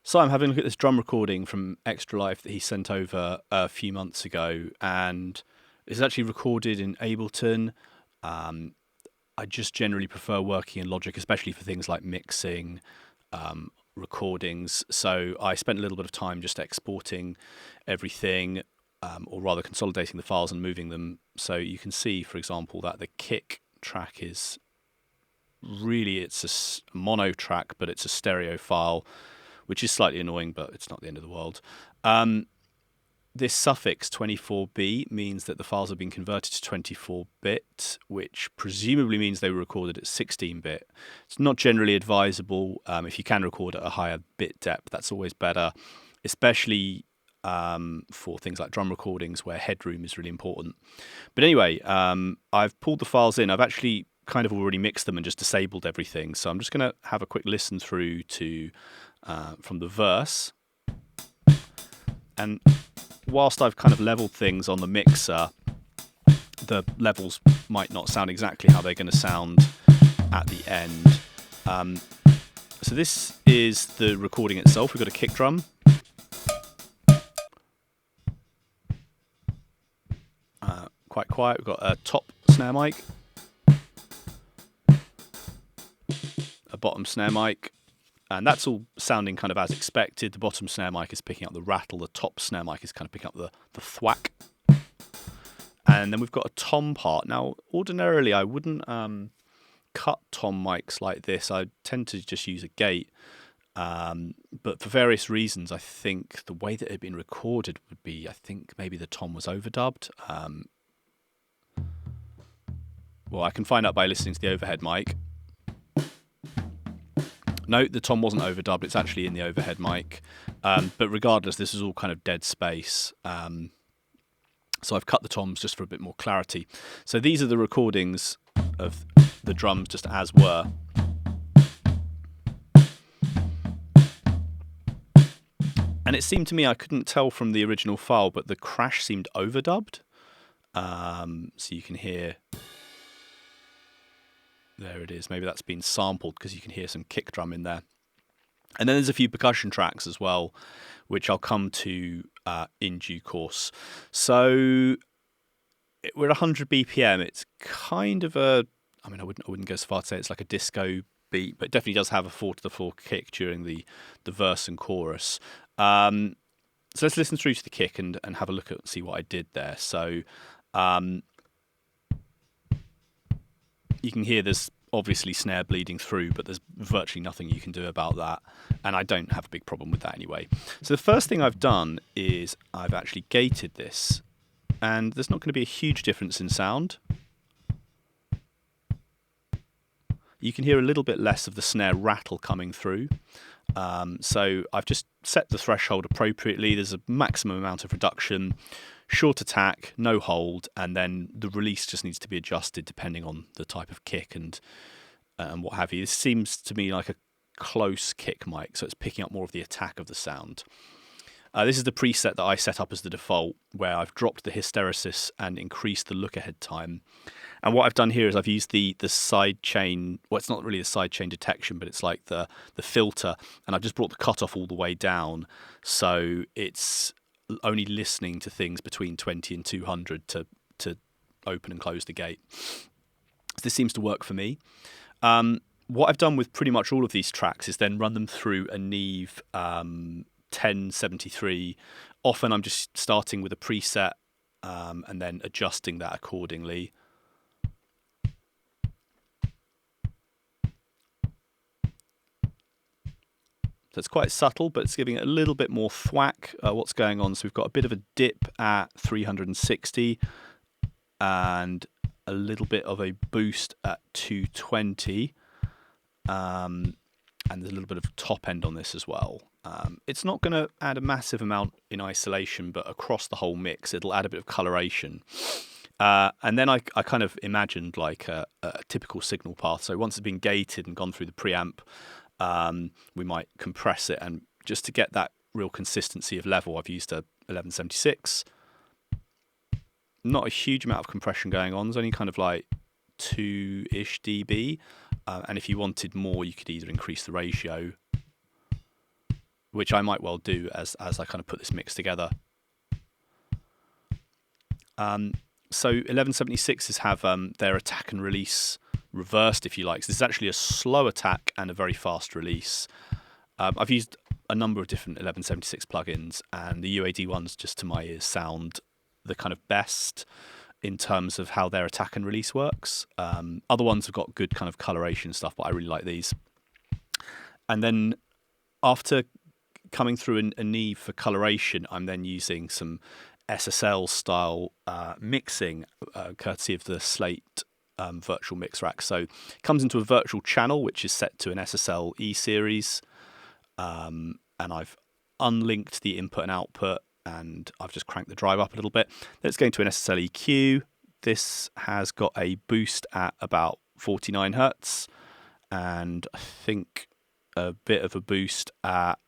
So I'm having a look at this drum recording from Extralife that he sent over a few months ago, and it's actually recorded in Ableton. I just generally prefer working in Logic, especially for things like mixing, recordings. So I spent a little bit of time just exporting everything, or rather consolidating the files and moving them. So you can see, for example, that the kick track is really, it's a mono track, but it's a stereo file, which is slightly annoying, but it's not the end of the world. This suffix 24B means that the files have been converted to 24-bit, which presumably means they were recorded at 16-bit. It's not generally advisable. If you can record at a higher bit depth, that's always better, especially for things like drum recordings where headroom is really important. But anyway, I've pulled the files in. I've actually kind of already mixed them and just disabled everything. So I'm just going to have a quick listen through to from the verse. And whilst I've kind of leveled things on the mixer, the levels might not sound exactly how they're going to sound at the end. So this is the recording itself. We've got a kick drum. Quite quiet. We've got a top snare mic, a bottom snare mic, and that's all sounding kind of as expected. The bottom snare mic is picking up the rattle. The top snare mic is kind of picking up the thwack. And then we've got a tom part. Now, ordinarily, I wouldn't cut tom mics like this. I tend to just use a gate. But for various reasons, I think the way that it had been recorded would be, I think maybe the tom was overdubbed. Well, I can find out by listening to the overhead mic. No, the tom wasn't overdubbed. It's actually in the overhead mic. But regardless, this is all kind of dead space. So I've cut the toms just for a bit more clarity. So these are the recordings of the drums just as were. And it seemed to me, I couldn't tell from the original file, but the crash seemed overdubbed. So you can hear... There it is. Maybe that's been sampled because you can hear some kick drum in there. And then there's a few percussion tracks as well, which I'll come to in due course. So we're at 100 BPM. It's kind of a, I mean, I wouldn't go so far to say it's like a disco beat, but it definitely does have a 4-to-the-4 kick during the verse and chorus. So let's listen through to the kick and have a look at see what I did there. So you can hear there's obviously snare bleeding through, but there's virtually nothing you can do about that. And I don't have a big problem with that anyway. So the first thing I've done is I've actually gated this. And there's not going to be a huge difference in sound. You can hear a little bit less of the snare rattle coming through. So I've just set the threshold appropriately. There's a maximum amount of reduction, short attack, no hold, and then the release just needs to be adjusted depending on the type of kick and what have you. This seems to me like a close kick mic, so it's picking up more of the attack of the sound. This is the preset that I set up as the default, where I've dropped the hysteresis and increased the look-ahead time. And what I've done here is I've used the side chain, well, it's not really the side chain detection, but it's like the filter, and I've just brought the cutoff all the way down, so it's only listening to things between 20 and 200 to open and close the gate. So this seems to work for me. What I've done with pretty much all of these tracks is then run them through a Neve 1073. Often I'm just starting with a preset and then adjusting that accordingly. So it's quite subtle, but it's giving it a little bit more thwack. What's going on? So we've got a bit of a dip at 360 and a little bit of a boost at 220. And there's a little bit of top end on this as well. It's not going to add a massive amount in isolation, but across the whole mix, it'll add a bit of coloration. And then I kind of imagined like a typical signal path. So once it's been gated and gone through the preamp, we might compress it, and just to get that real consistency of level, I've used a 1176. Not a huge amount of compression going on. There's only kind of like 2-ish dB, and if you wanted more, you could either increase the ratio, which I might well do as I kind of put this mix together. So 1176s have their attack and release reversed, if you like. So this is actually a slow attack and a very fast release. I've used a number of different 1176 plugins, and the UAD ones, just to my ears, sound the kind of best in terms of how their attack and release works. Other ones have got good kind of coloration stuff, but I really like these. And then after coming through a need for coloration, I'm then using some SSL style mixing, courtesy of the Slate virtual mix rack. So it comes into a virtual channel which is set to an SSL E series, and I've unlinked the input and output, and I've just cranked the drive up a little bit. Then it's going to an SSL EQ. This has got a boost at about 49 hertz, and I think a bit of a boost at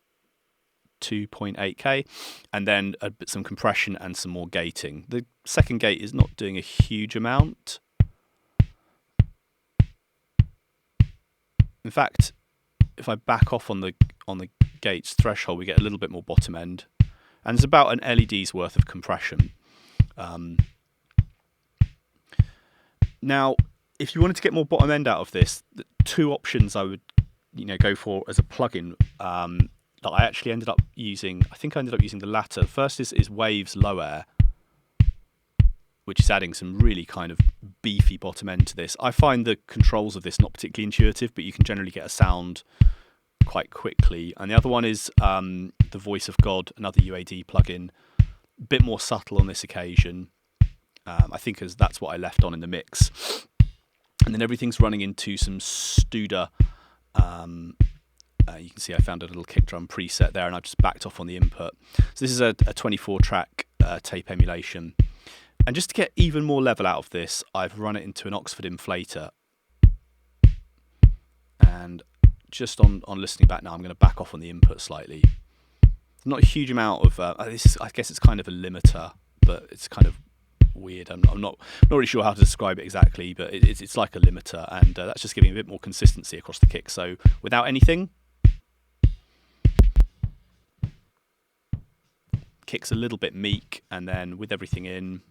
2.8k, and then some compression and some more gating. The second gate is not doing a huge amount. In fact, if I back off on the gate's threshold, we get a little bit more bottom end, and it's about an LED's worth of compression. Now, if you wanted to get more bottom end out of this, the two options I would go for as a plugin. That I actually ended up using, I think I ended up using the latter. First is Waves Low Air, which is adding some really kind of beefy bottom end to this. I find the controls of this not particularly intuitive, but you can generally get a sound quite quickly. And the other one is the Voice of God, another UAD plugin, a bit more subtle on this occasion. I think that's what I left on in the mix. And then everything's running into some Studer. You can see I found a little kick drum preset there, and I've just backed off on the input. So this is a 24-track tape emulation. And just to get even more level out of this, I've run it into an Oxford inflator. And just on listening back now, I'm going to back off on the input slightly. Not a huge amount of... I guess it's kind of a limiter, but it's kind of weird. I'm not really sure how to describe it exactly, but it's like a limiter, and that's just giving a bit more consistency across the kick. So without anything, kick's a little bit meek, and then with everything in,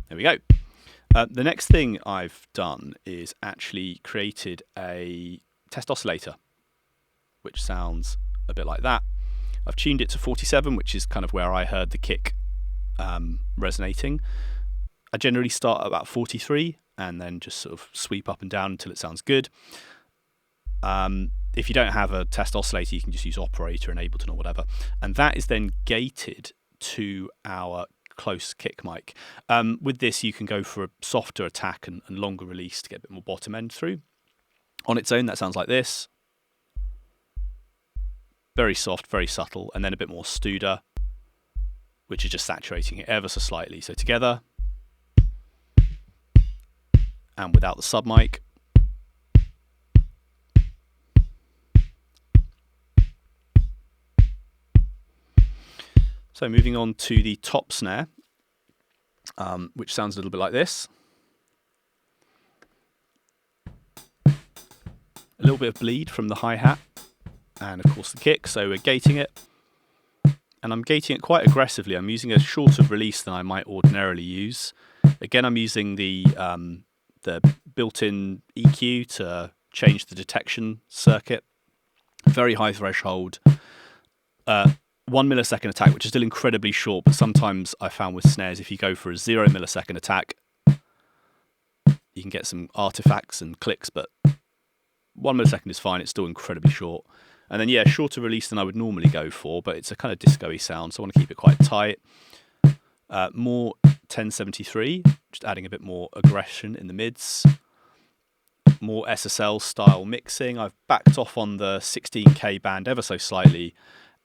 there we go. The next thing I've done is actually created a test oscillator, which sounds a bit like that. I've tuned it to 47, which is kind of where I heard the kick resonating. I generally start at about 43 and then just sort of sweep up and down until it sounds good. If you don't have a test oscillator, you can just use Operator and Ableton or whatever. And that is then gated to our close kick mic. With this, you can go for a softer attack and longer release to get a bit more bottom end through. On its own, that sounds like this. Very soft, very subtle, and then a bit more Studer, which is just saturating it ever so slightly. So together, and without the sub mic. So moving on to the top snare, which sounds a little bit like this. A little bit of bleed from the hi-hat, and of course the kick, so we're gating it. And I'm gating it quite aggressively. I'm using a shorter release than I might ordinarily use. Again, I'm using the built-in EQ to change the detection circuit. Very high threshold. 1 millisecond attack, which is still incredibly short, but sometimes I found with snares, if you go for a 0 millisecond attack, you can get some artifacts and clicks, but 1 millisecond is fine, it's still incredibly short. And then, yeah, shorter release than I would normally go for, but it's a kind of disco-y sound, so I want to keep it quite tight. More 1073, just adding a bit more aggression in the mids. More SSL style mixing. I've backed off on the 16k band ever so slightly,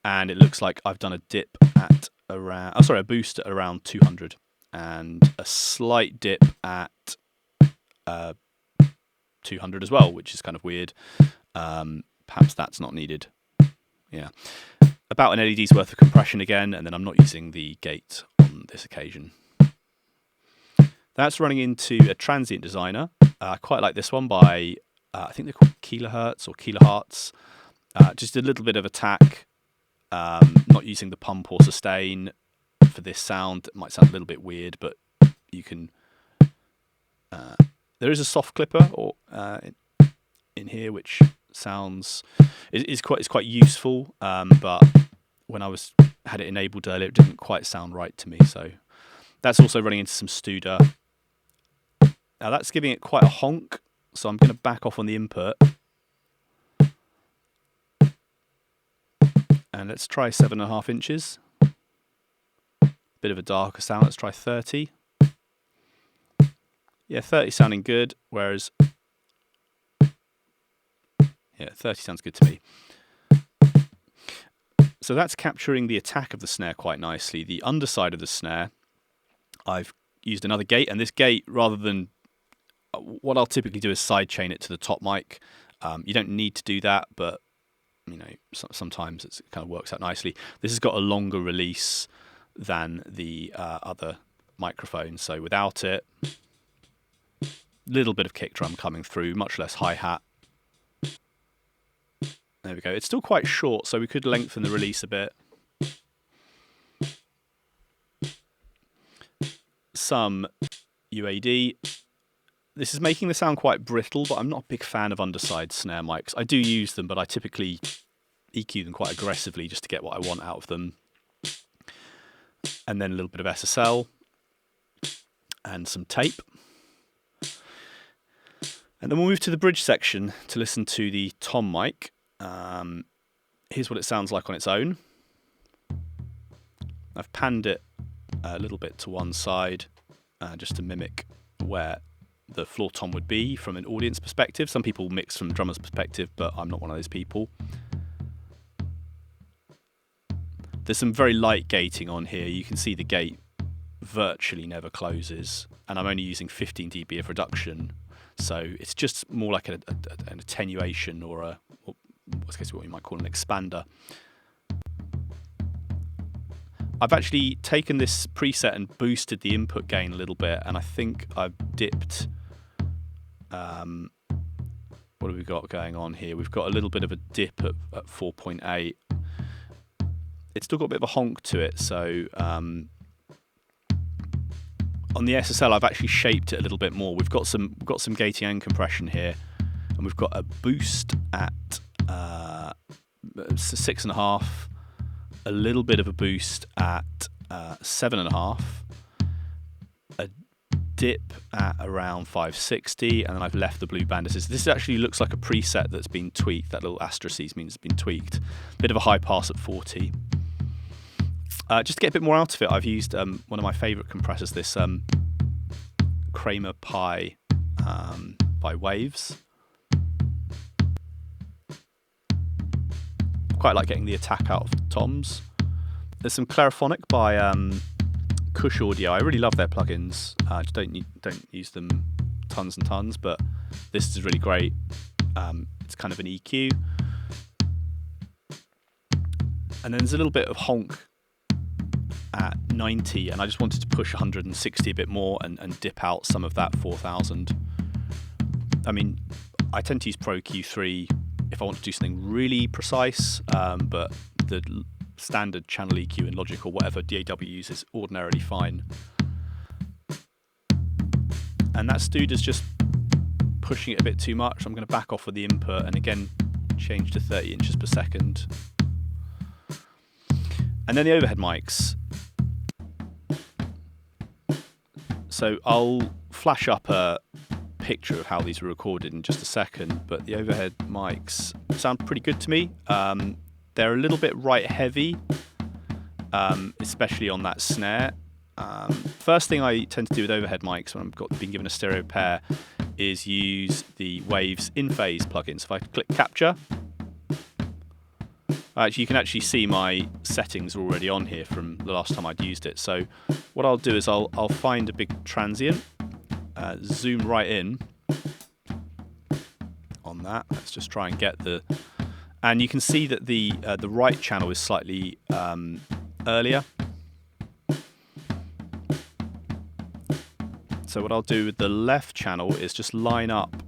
and it looks like I've done a dip at around, a boost at around 200, and a slight dip at 200 as well, which is kind of weird. Perhaps that's not needed. Yeah. About an LED's worth of compression again, and then I'm not using the gate on this occasion. That's running into a transient designer. I quite like this one by I think they're called kilohertz or kilohertz. Just a little bit of attack, not using the pump or sustain for this sound. It might sound a little bit weird, but you can. There is a soft clipper or in here, which sounds is quite useful. But when I had it enabled earlier, it didn't quite sound right to me. So that's also running into some Studer. Now that's giving it quite a honk. So I'm going to back off on the input. And let's try 7.5 inches. Bit of a darker sound. Let's try 30. Yeah, 30 sounding good, whereas... Yeah, 30 sounds good to me. So that's capturing the attack of the snare quite nicely. The underside of the snare, I've used another gate, and this gate, rather than... What I'll typically do is sidechain it to the top mic. You don't need to do that, but you know, sometimes it kind of works out nicely. This has got a longer release than the other microphone, so without it, little bit of kick drum coming through, much less hi-hat. There we go. It's still quite short, so we could lengthen the release a bit. Some UAD. This is making the sound quite brittle, but I'm not a big fan of underside snare mics. I do use them, but I typically EQ them quite aggressively just to get what I want out of them. And then a little bit of SSL and some tape. And then we'll move to the bridge section to listen to the tom mic. Here's what it sounds like on its own. I've panned it a little bit to one side just to mimic where the floor tom would be from an audience perspective. Some people mix from a drummer's perspective, but I'm not one of those people. There's some very light gating on here. You can see the gate virtually never closes, and I'm only using 15 dB of reduction, so it's just more like an attenuation or what you might call an expander. I've actually taken this preset and boosted the input gain a little bit, and I think I've dipped... what have we got going on here? We've got a little bit of a dip at 4.8. It's still got a bit of a honk to it, so on the SSL I've actually shaped it a little bit more. We've got some gating and compression here, and we've got a boost at 6.5, a little bit of a boost at 7.5, a dip at around 560, and then I've left the blue band. This actually looks like a preset that's been tweaked. That little asterisk means it's been tweaked. Bit of a high pass at 40. Just to get a bit more out of it, I've used one of my favourite compressors, this Kramer Pi by Waves. Quite like getting the attack out of the toms. There's some Clariphonic by Cush Audio. I really love their plugins. I just don't use them tons and tons, but this is really great. It's kind of an EQ. And then there's a little bit of honk at 90, and I just wanted to push 160 a bit more and dip out some of that 4000. I mean, I tend to use Pro Q3 if I want to do something really precise, but the standard channel EQ in Logic or whatever DAW uses ordinarily fine. And that Studer's just pushing it a bit too much. I'm going to back off with the input and again change to 30 inches per second. And then the overhead mics. So I'll flash up a picture of how these were recorded in just a second, but the overhead mics sound pretty good to me. They're a little bit right heavy, especially on that snare. First thing I tend to do with overhead mics when I've been given a stereo pair is use the Waves in phase plugin. So if I click capture, you can actually see my settings are already on here from the last time I'd used it. So what I'll do is I'll find a big transient, zoom right in on that. Let's just try and get the... And you can see that the right channel is slightly earlier. So what I'll do with the left channel is just line up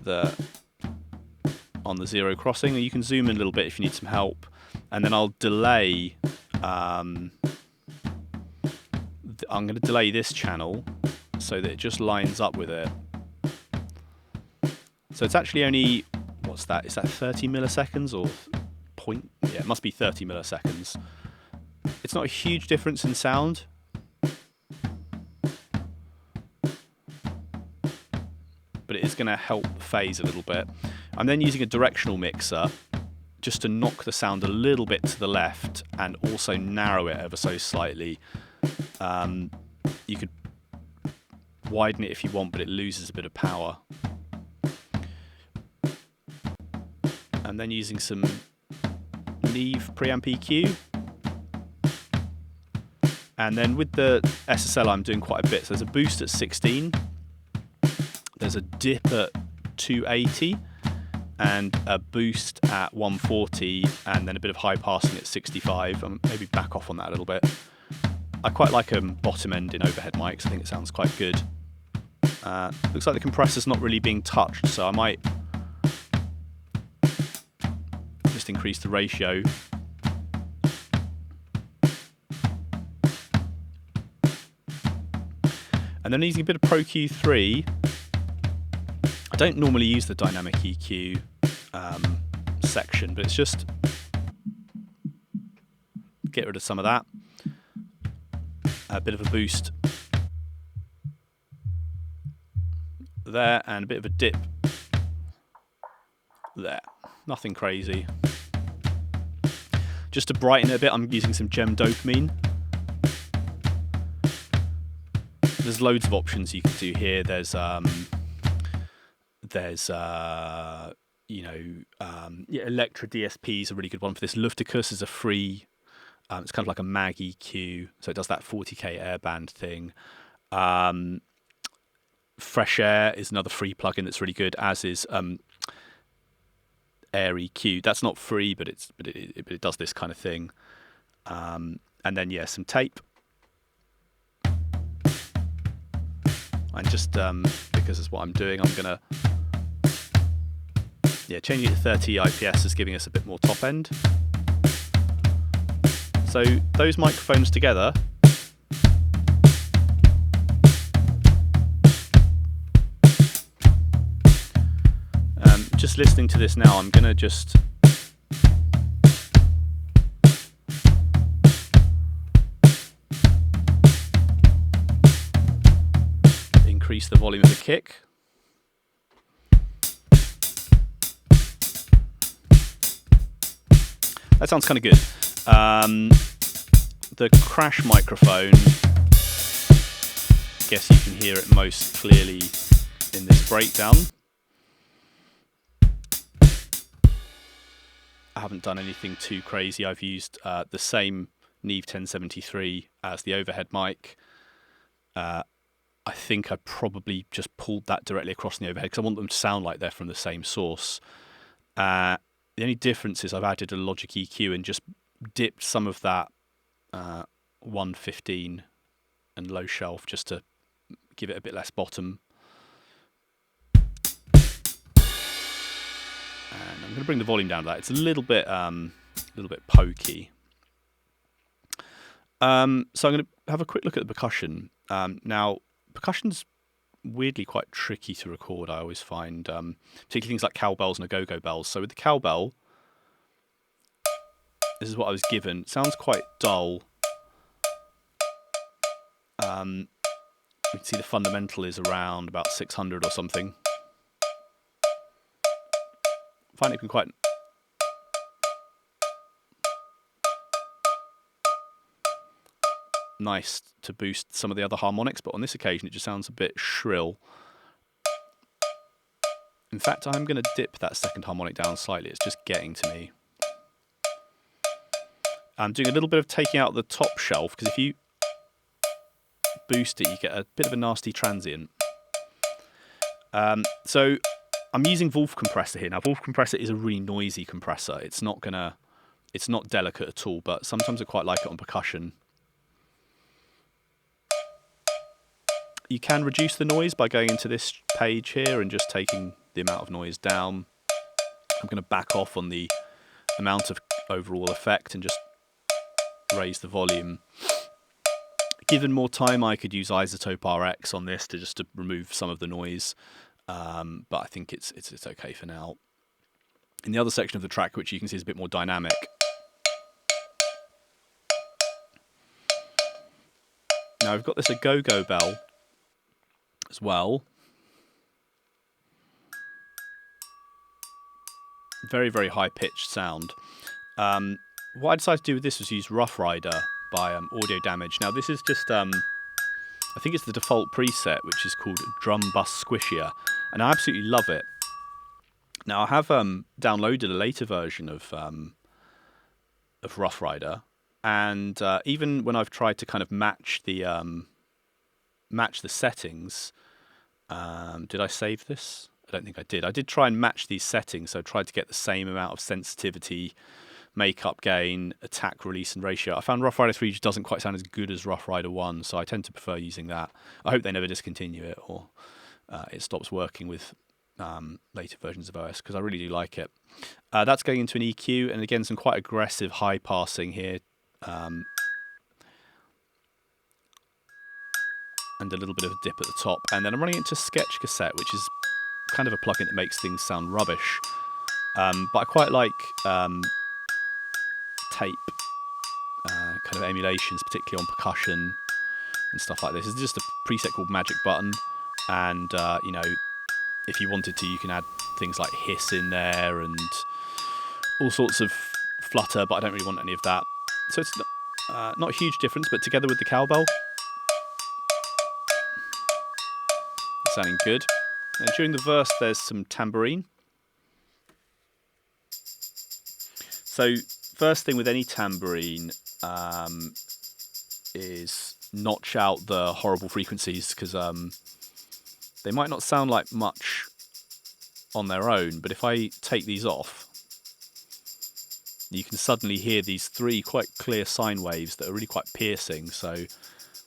on the zero crossing, or you can zoom in a little bit if you need some help. And then I'll delay. I'm going to delay this channel so that it just lines up with it. So it's actually only, what's that? Is that 30 milliseconds or point? Yeah, it must be 30 milliseconds. It's not a huge difference in sound. But it is going to help phase a little bit. I'm then using a directional mixer just to knock the sound a little bit to the left and also narrow it ever so slightly. You could widen it if you want, but it loses a bit of power. I'm then using some Neve preamp EQ. And then with the SSL I'm doing quite a bit. So there's a boost at 16. There's a dip at 280 and a boost at 140 and then a bit of high passing at 65. Maybe back off on that a little bit. I quite like a bottom end in overhead mics. I think it sounds quite good. Looks like the compressor's not really being touched, so I might just increase the ratio. And then using a bit of Pro Q3. I don't normally use the dynamic EQ section, but it's just get rid of some of that. A bit of a boost there and a bit of a dip there. Nothing crazy. Just to brighten it a bit, I'm using some gem dopamine. There's loads of options you can do here. There's Electra DSP is a really good one for this. Lufticus is a free. It's kind of like a mag EQ, so it does that 40k airband thing. Fresh Air is another free plugin that's really good, as is Air EQ. That's not free, but it does this kind of thing. And then some tape. And just because it's what I'm doing, I'm gonna changing it to 30 IPS is giving us a bit more top end. So those microphones together just listening to this now, I'm gonna just increase the volume of the kick. That sounds kind of good. The crash microphone, I guess you can hear it most clearly in this breakdown. I haven't done anything too crazy. I've used the same Neve 1073 as the overhead mic. I think I probably just pulled that directly across the overhead because I want them to sound like they're from the same source. The only difference is I've added a Logic EQ and just dipped some of that 115 and low shelf just to give it a bit less bottom. And I'm going to bring the volume down to that. It's a little bit pokey. So I'm going to have a quick look at the percussion. Now, percussion's weirdly quite tricky to record, I always find, particularly things like cowbells and agogo bells. So with the cowbell, this is what I was given. It sounds quite dull. We can see the fundamental is around about 600 or something. I find it can quite nice to boost some of the other harmonics, but on this occasion it just sounds a bit shrill. In fact, I'm going to dip that second harmonic down slightly. It's just getting to me. I'm doing a little bit of taking out the top shelf, because if you boost it, you get a bit of a nasty transient. So I'm using Wolf compressor here. Now, Wolf compressor is a really noisy compressor. It's not delicate at all, but sometimes I quite like it on percussion. You can reduce the noise by going into this page here and just taking the amount of noise down. I'm going to back off on the amount of overall effect and just raise the volume. Given more time, I could use Isotope RX on this to remove some of the noise, but I think it's okay for now. In the other section of the track, which you can see is a bit more dynamic, now we've got this Agogo Bell as well. Very, very high-pitched sound. What I decided to do with this was use Rough Rider by Audio Damage. Now this is just, I think it's the default preset, which is called Drum Bus Squishier, and I absolutely love it. Now I have downloaded a later version of Rough Rider, and even when I've tried to kind of match the settings, did I save this? I don't think I did. I did try and match these settings, so I tried to get the same amount of sensitivity, makeup gain, attack, release, and ratio. I found Rough Rider 3 just doesn't quite sound as good as Rough Rider 1, so I tend to prefer using that. I hope they never discontinue it, or it stops working with later versions of OS, because I really do like it. That's going into an EQ, and again, some quite aggressive high passing here. And a little bit of a dip at the top. And then I'm running it into Sketch Cassette, which is kind of a plugin that makes things sound rubbish. But I quite like tape kind of emulations, particularly on percussion and stuff like this. It's just a preset called Magic Button, and you know, if you wanted to, you can add things like hiss in there and all sorts of flutter, but I don't really want any of that. So it's not a huge difference, but together with the Cowbell, it's sounding good. And during the verse, there's some Tambourine. So first thing with any Tambourine is notch out the horrible frequencies, because they might not sound like much on their own, but if I take these off, you can suddenly hear these three quite clear sine waves that are really quite piercing. So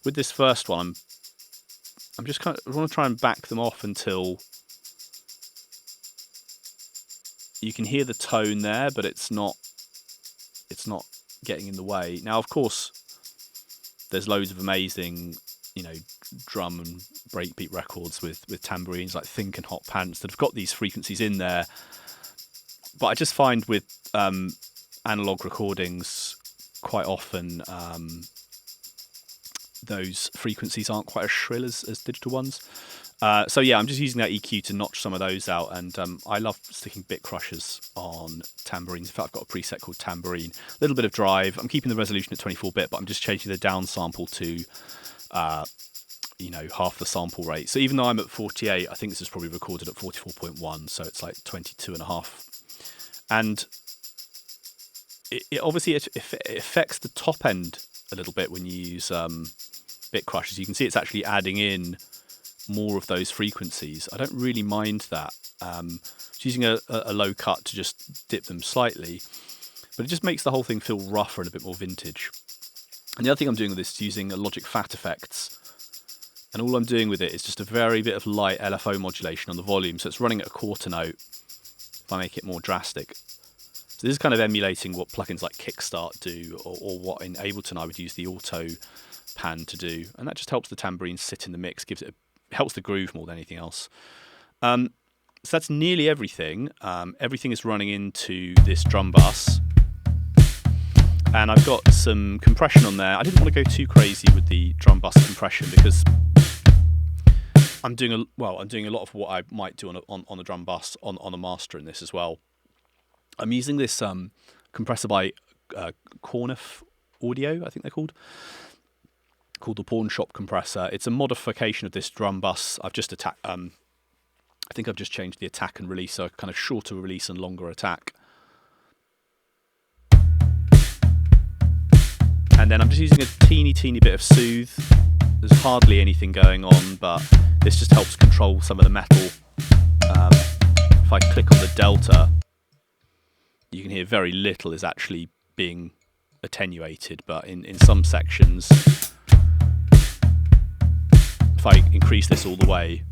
with this first one, I'm just kind of, I want to try and back them off until you can hear the tone there, but it's not getting in the way. Now, of course, there's loads of amazing, you know, drum and breakbeat records with tambourines like Think and Hot Pants that have got these frequencies in there. But I just find with analog recordings, quite often those frequencies aren't quite as shrill as digital ones. So yeah, I'm just using that EQ to notch some of those out, and I love sticking bit crushers on tambourines. In fact, I've got a preset called Tambourine. A little bit of drive. I'm keeping the resolution at 24-bit, but I'm just changing the down sample to you know, half the sample rate. So even though I'm at 48, I think this is probably recorded at 44.1, so it's like 22.5. And it obviously it affects the top end a little bit when you use bit crushers. You can see it's actually adding in more of those frequencies. I don't really mind that. Just using a low cut to just dip them slightly, but it just makes the whole thing feel rougher and a bit more vintage. And the other thing I'm doing with this is using a Logic Fat Effects, and all I'm doing with it is just a very bit of light LFO modulation on the volume, so it's running at a quarter note if I make it more drastic. So this is kind of emulating what plugins like Kickstart do, or what in Ableton I would use the auto pan to do, and that just helps the tambourine sit in the mix, helps the groove more than anything else. So that's nearly everything. Everything is running into this drum bus, and I've got some compression on there. I didn't want to go too crazy with the drum bus compression because I'm doing a lot of what I might do on the drum bus on the master in this as well. I'm using this compressor by Cornif Audio, I think they're called the Pawn Shop compressor. It's a modification of this drum bus. I've just I think I've just changed the attack and release, so a kind of shorter release and longer attack. And then I'm just using a teeny bit of soothe. There's hardly anything going on, but this just helps control some of the metal. If I click on the delta, you can hear very little is actually being attenuated, but in some sections, if I increase this all the way,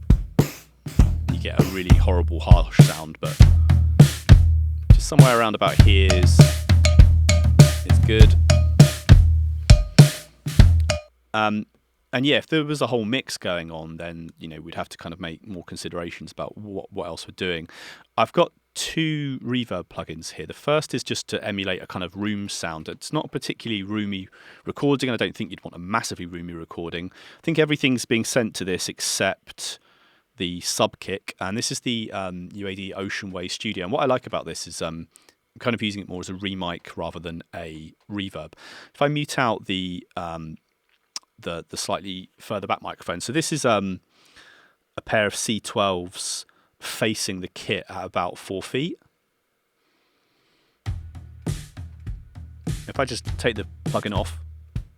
you get a really horrible harsh sound, but just somewhere around about here is good. And yeah, if there was a whole mix going on, then we'd have to kind of make more considerations about what else we're doing. I've got 2 reverb plugins here. The first is just to emulate a kind of room sound. It's not a particularly roomy recording. I don't think you'd want a massively roomy recording. I think everything's being sent to this except the sub kick, and this is the UAD Ocean Way Studio. And what I like about this is I'm kind of using it more as a remic rather than a reverb. If I mute out the slightly further back microphone. So this is a pair of C12s facing the kit at about 4 feet. If I just take the plugin off,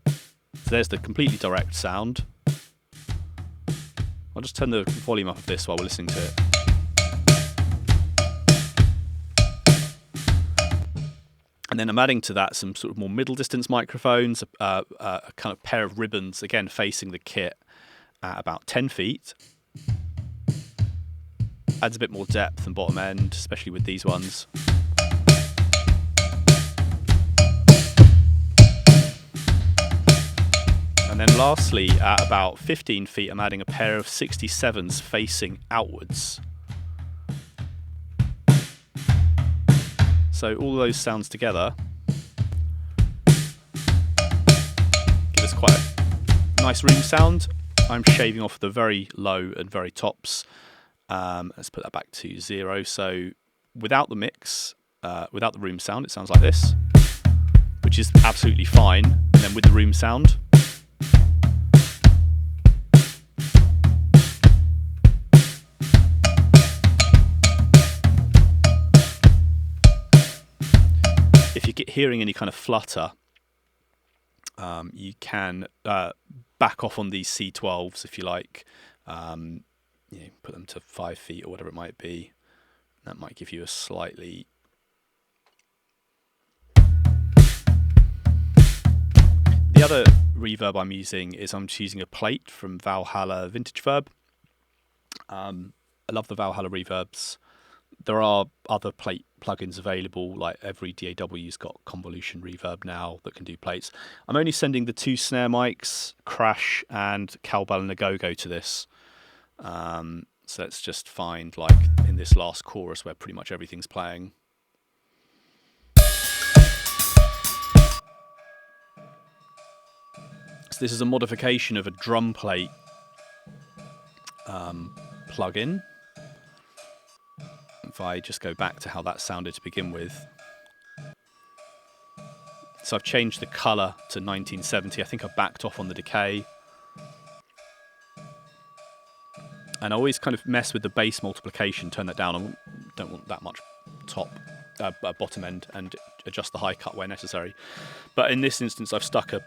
so there's the completely direct sound. I'll just turn the volume up of this while we're listening to it. And then I'm adding to that some sort of more middle distance microphones, a kind of pair of ribbons, again facing the kit at about 10 feet. Adds a bit more depth and bottom end, especially with these ones. And then lastly, at about 15 feet, I'm adding a pair of 67s facing outwards. So all those sounds together give us quite a nice room sound. I'm shaving off the very low and very tops. Let's put that back to 0. So without the mix, without the room sound, it sounds like this, which is absolutely fine. And then with the room sound, if you're hearing any kind of flutter, you can back off on these C12s if you like. Put them to 5 feet or whatever it might be. That might give you a slightly... The other reverb I'm using is I'm just using a plate from Valhalla Vintage Verb. I love the Valhalla reverbs. There are other plate plugins available, like every DAW's got convolution reverb now that can do plates. I'm only sending the 2 snare mics, Crash and Cowbell and Agogo, to this. So let's just find, like in this last chorus where pretty much everything's playing. So this is a modification of a drum plate plugin. If I just go back to how that sounded to begin with. So I've changed the colour to 1970. I think I backed off on the decay. And I always kind of mess with the bass multiplication, turn that down. I don't want that much bottom end, and adjust the high cut where necessary. But in this instance, I've stuck a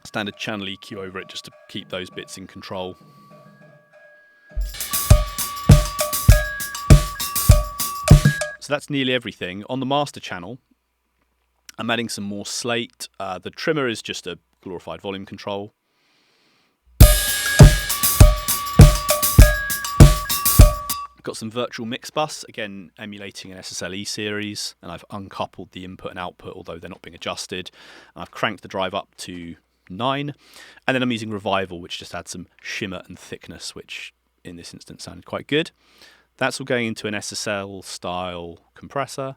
standard channel EQ over it just to keep those bits in control. So that's nearly everything. On the master channel, I'm adding some more slate. The trimmer is just a glorified volume control. Got some virtual mix bus, again emulating an SSL series, and I've uncoupled the input and output, although they're not being adjusted. And I've cranked the drive up to 9, and then I'm using Revival, which just adds some shimmer and thickness, which in this instance sounded quite good. That's all going into an SSL style compressor.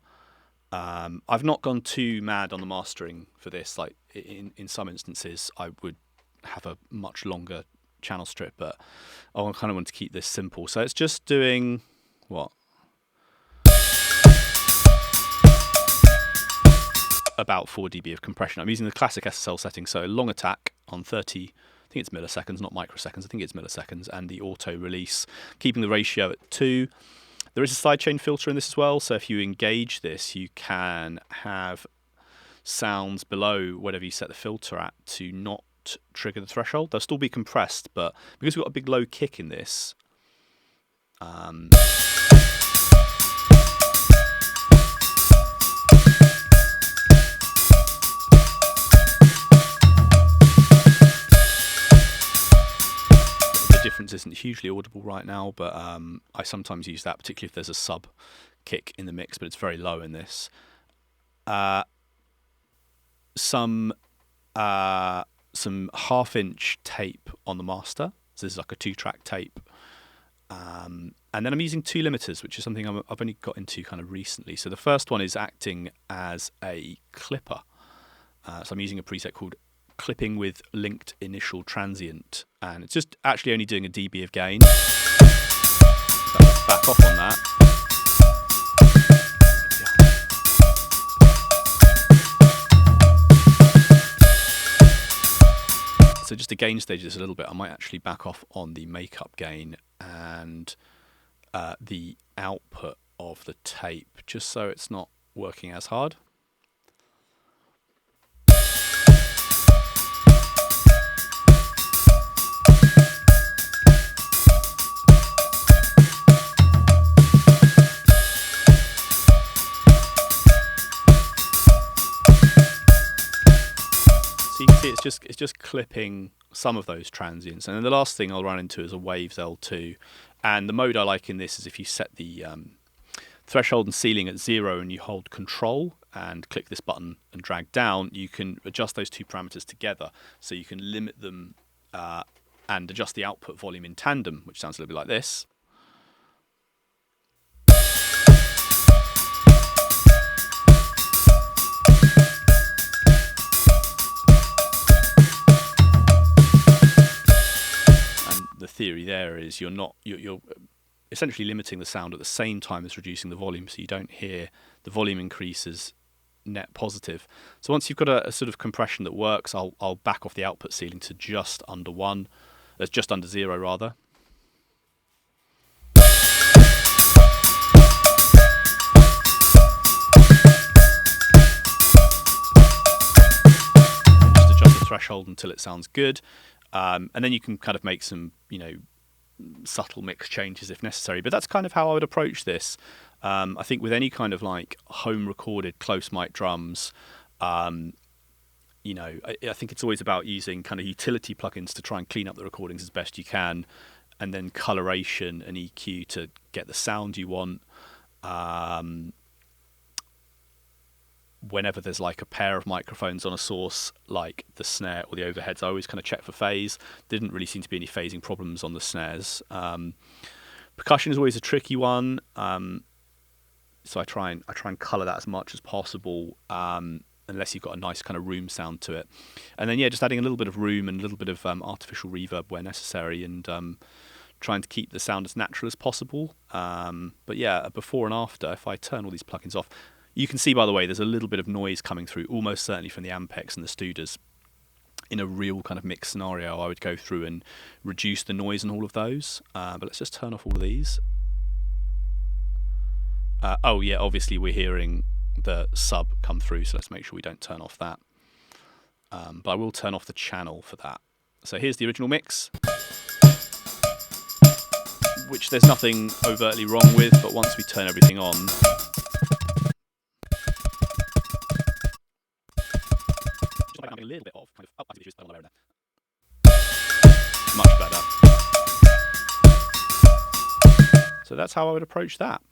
I've not gone too mad on the mastering for this. Like in some instances, I would have a much longer channel strip, but I kind of want to keep this simple. So it's just doing what? About 4 dB of compression. I'm using the classic SSL setting, so long attack on 30, I think it's milliseconds, not microseconds, I think it's milliseconds, and the auto release, keeping the ratio at 2. There is a sidechain filter in this as well, so if you engage this, you can have sounds below whatever you set the filter at to not trigger the threshold. They'll still be compressed, but because we've got a big low kick in this, drums isn't hugely audible right now, but I sometimes use that, particularly if there's a sub kick in the mix, but it's very low in this. Some 1/2-inch tape on the master. So this is like a 2-track tape. And then I'm using 2 limiters, which is something I've only got into kind of recently. So the first one is acting as a clipper. So I'm using a preset called Clipping with Linked Initial Transient. And it's just actually only doing a dB of gain. Let's back off on that. So just to gain stage this a little bit, I might actually back off on the makeup gain and the output of the tape, just so it's not working as hard. So you can see it's just clipping some of those transients. And then the last thing I'll run into is a Waves L2. And the mode I like in this is if you set the threshold and ceiling at 0 and you hold Control and click this button and drag down, you can adjust those 2 parameters together. So you can limit them and adjust the output volume in tandem, which sounds a little bit like this. The theory there is you're essentially limiting the sound at the same time as reducing the volume, so you don't hear the volume increases net positive. So once you've got a sort of compression that works, I'll back off the output ceiling to just under 1. That's just under 0 rather. Just adjust the threshold until it sounds good. And then you can kind of make some, subtle mix changes if necessary. But that's kind of how I would approach this. I think with any kind of like home recorded close mic drums, I think it's always about using kind of utility plugins to try and clean up the recordings as best you can, and then coloration and EQ to get the sound you want. Whenever there's like a pair of microphones on a source, like the snare or the overheads, I always kind of check for phase. Didn't really seem to be any phasing problems on the snares. Percussion is always a tricky one, so I try and color that as much as possible, unless you've got a nice kind of room sound to it. And then just adding a little bit of room and a little bit of artificial reverb where necessary, and trying to keep the sound as natural as possible. But yeah, before and after, if I turn all these plugins off. You can see, by the way, there's a little bit of noise coming through, almost certainly from the Ampex and the Studas. In a real kind of mix scenario, I would go through and reduce the noise on all of those. But let's just turn off all of these. Oh yeah, obviously we're hearing the sub come through, so let's make sure we don't turn off that. But I will turn off the channel for that. So here's the original mix, which there's nothing overtly wrong with, but once we turn everything on, a little bit of kind of much better. So that's how I would approach that.